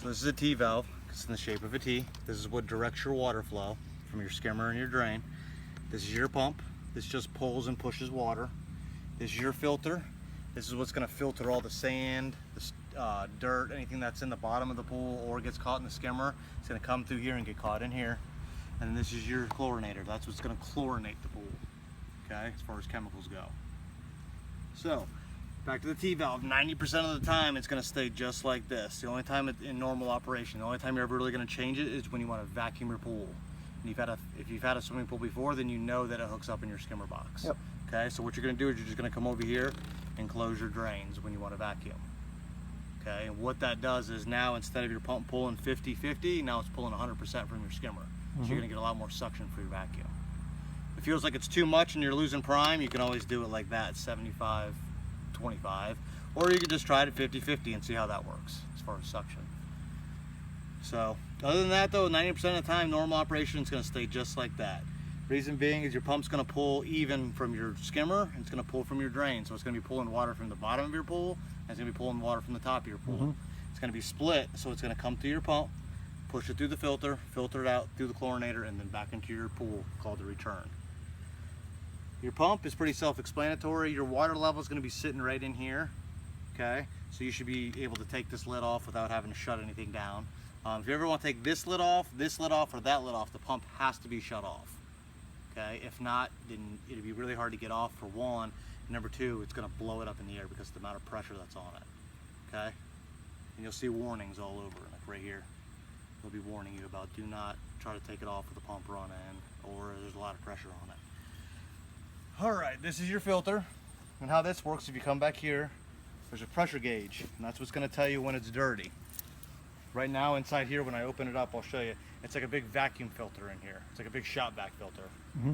So this is a T valve. It's in the shape of a T. This is what directs your water flow from your skimmer and your drain. This is your pump. This just pulls and pushes water. This is your filter. This is what's going to filter all the sand, the dirt, anything that's in the bottom of the pool or gets caught in the skimmer. It's going to come through here and get caught in here. And then this is your chlorinator. That's what's going to chlorinate the pool, okay, as far as chemicals go. So, back to the T valve, 90% of the time it's going to stay just like this. The only time in normal operation, the only time you're ever really going to change it is when you want to vacuum your pool. And if you've had a swimming pool before, then you know that it hooks up in your skimmer box. Yep. Okay, so what you're going to do is you're just going to come over here and close your drains when you want to vacuum. Okay, and what that does is now instead of your pump pulling 50-50, now it's pulling 100% from your skimmer. So you're going to get a lot more suction for your vacuum. If it feels like it's too much and you're losing prime, you can always do it like that, 75-25, or you can just try it at 50-50 and see how that works as far as suction. So other than that though, 90% of the time normal operation is going to stay just like that. Reason being is your pump's going to pull even from your skimmer, and it's going to pull from your drain. So it's going to be pulling water from the bottom of your pool, and it's going to be pulling water from the top of your pool. It's going to be split, so it's going to come through your pump, push it through the filter, filter it out through the chlorinator, and then back into your pool called the return. Your pump is pretty self-explanatory. Your water level is going to be sitting right in here, okay? So you should be able to take this lid off without having to shut anything down. If you ever want to take this lid off, or that lid off, the pump has to be shut off, okay? If not, then it'd be really hard to get off for one. And number two, it's going to blow it up in the air because of the amount of pressure that's on it, okay? And you'll see warnings all over, like right here. They'll be warning you about do not try to take it off with the pump running, or there's a lot of pressure on it. All right, this is your filter, and how this works, if you come back here, there's a pressure gauge, and that's what's going to tell you when it's dirty. Right now inside here, when I open it up, I'll show you, it's like a big vacuum filter in here. It's like a big shop vac filter,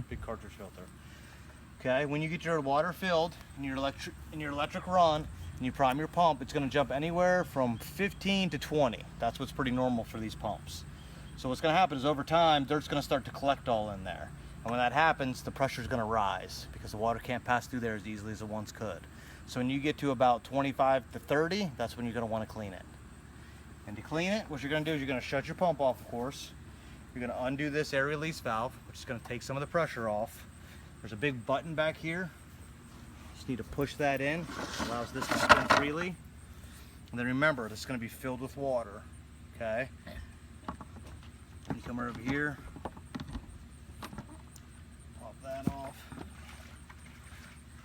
big cartridge filter. Okay, when you get your water filled and your electric run, and you prime your pump, it's going to jump anywhere from 15 to 20. That's what's pretty normal for these pumps. So what's going to happen is over time, dirt's going to start to collect all in there. And when that happens, the pressure is going to rise because the water can't pass through there as easily as it once could. So when you get to about 25 to 30, that's when you're going to want to clean it. And to clean it, what you're going to do is you're going to shut your pump off, of course. You're going to undo this air release valve, which is going to take some of the pressure off. There's a big button back here. Just need to push that in. It allows this to spin freely. And then remember, this is going to be filled with water. Okay? You come over here. Pop that off.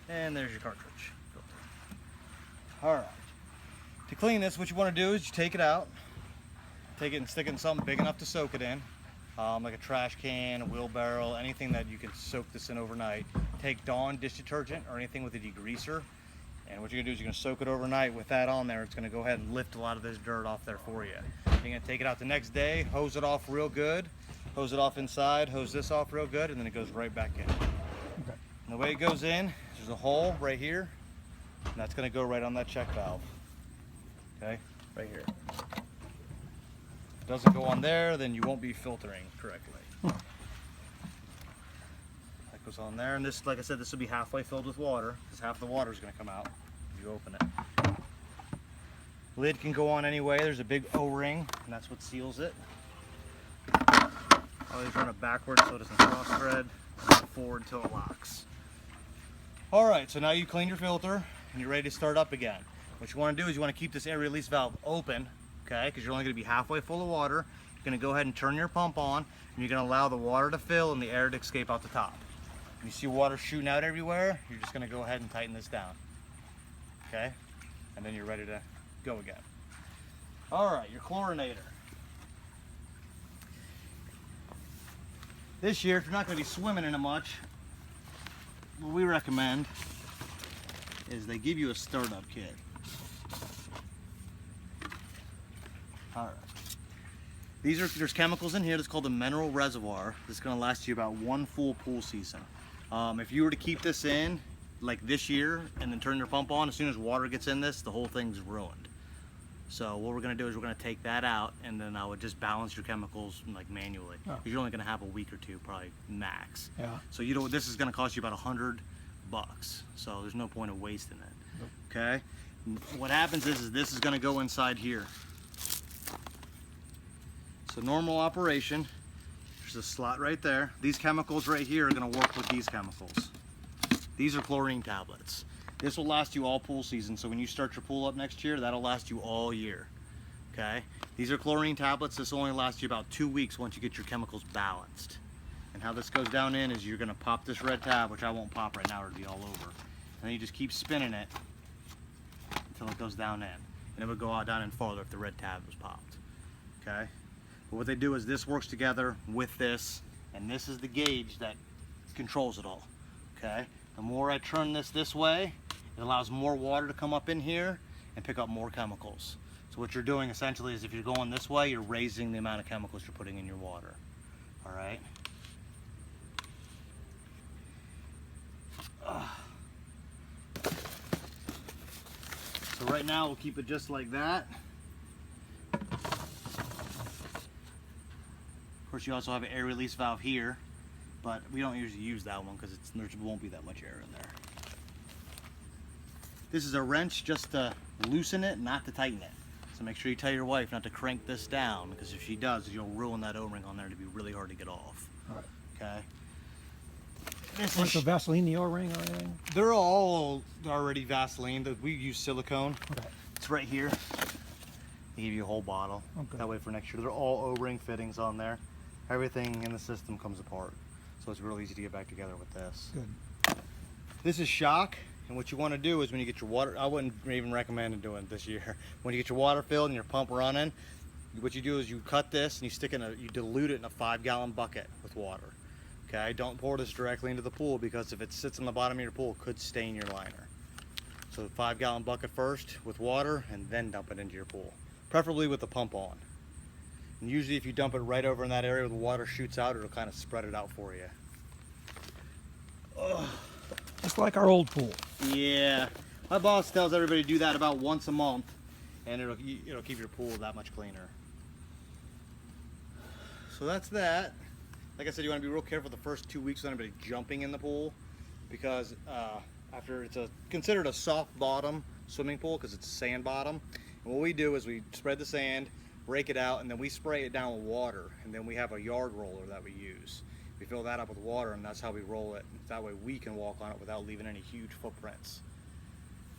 And there's your cartridge filter. Alright. To clean this, what you want to do is you take it out. Take it and stick it in something big enough to soak it in. Like a trash can, a wheelbarrow, anything that you can soak this in overnight. Take Dawn dish detergent or anything with a degreaser, and what you're gonna do is you're gonna soak it overnight. With that on there, it's gonna go ahead and lift a lot of this dirt off there for you. You're gonna take it out the next day, hose it off real good, hose it off inside, hose this off real good, and then it goes right back in. Okay. And the way it goes in, there's a hole right here, and that's gonna go right on that check valve. Okay, right here. Doesn't go on there, then you won't be filtering correctly. That goes on there, and this, like I said, this will be halfway filled with water, because half the water is going to come out if you open it. Lid can go on anyway. There's a big O-ring, and that's what seals it. Always run it backwards so it doesn't cross thread, and forward until it locks. All right, so now you clean your filter, and you're ready to start up again. What you want to do is you want to keep this air release valve open, okay, because you're only going to be halfway full of water. You're going to go ahead and turn your pump on, and you're going to allow the water to fill and the air to escape out the top. When you see water shooting out everywhere, you're just going to go ahead and tighten this down, okay, and then you're ready to go again. All right, your chlorinator. This year, if you're not going to be swimming in it much, what we recommend is they give you a startup kit. All right. There's chemicals in here that's called a mineral reservoir. This is going to last you about one full pool season. If you were to keep this in like this year and then turn your pump on, as soon as water gets in this, the whole thing's ruined. So what we're going to do is we're going to take that out, and then I would just balance your chemicals like manually. Because you're only going to have a week or two, probably max. Yeah. So you know this is going to cost you about $100. So there's no point of wasting it. Nope. Okay. What happens is this is going to go inside here. So normal operation, there's a slot right there. These chemicals right here are gonna work with these chemicals. These are chlorine tablets. This will last you all pool season, so when you start your pool up next year, that'll last you all year, okay? These are chlorine tablets. This will only last you about 2 weeks once you get your chemicals balanced. And how this goes down in is you're gonna pop this red tab, which I won't pop right now, it'll be all over. And then you just keep spinning it until it goes down in. And it would go out down in farther if the red tab was popped, okay? But what they do is this works together with this, and this is the gauge that controls it all, okay? The more I turn this way, it allows more water to come up in here and pick up more chemicals. So what you're doing essentially is if you're going this way, you're raising the amount of chemicals you're putting in your water, all right? So right now we'll keep it just like that. Of course, you also have an air release valve here, but we don't usually use that one because there won't be that much air in there. This is a wrench just to loosen it, not to tighten it. So make sure you tell your wife not to crank this down, because if she does, you'll ruin that O-ring on there. It'll be really hard to get off. All right. Okay. What's the Vaseline, the O-ring or anything? They're all already Vaseline. We use silicone. Okay. It's right here. They give you a whole bottle. Okay. That way for next year. They're all O-ring fittings on there. Everything in the system comes apart. So it's real easy to get back together with this. Good. This is shock. And what you want to do is when you get your water, I wouldn't even recommend doing it this year. When you get your water filled and your pump running, what you do is you cut this and you stick it in you dilute it in a 5-gallon bucket with water. Okay, don't pour this directly into the pool, because if it sits on the bottom of your pool, it could stain your liner. So 5-gallon bucket first with water, and then dump it into your pool, preferably with the pump on. And usually if you dump it right over in that area where the water shoots out, it'll kind of spread it out for you. Ugh. Just like our old pool. Yeah, my boss tells everybody to do that about once a month, and it'll keep your pool that much cleaner. So that's that. Like I said, you want to be real careful the first 2 weeks with anybody jumping in the pool, because after it's considered a soft bottom swimming pool because it's a sand bottom. And what we do is we spread the sand, rake it out, and then we spray it down with water, and then we have a yard roller that we use. We fill that up with water, and that's how we roll it. That way we can walk on it without leaving any huge footprints.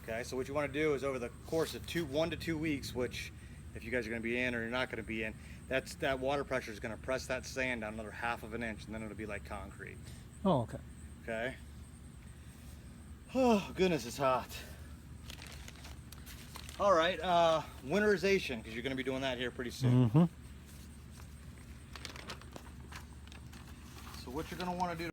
Okay, so what you want to do is over the course of 1 to 2 weeks, which if you guys are going to be in or you're not going to be in, that water pressure is going to press that sand down another 1/2 inch, and then it'll be like concrete. Oh, okay. Okay. Oh goodness, it's hot. All right, winterization, because you're going to be doing that here pretty soon. Mm-hmm. So what you're going to want to do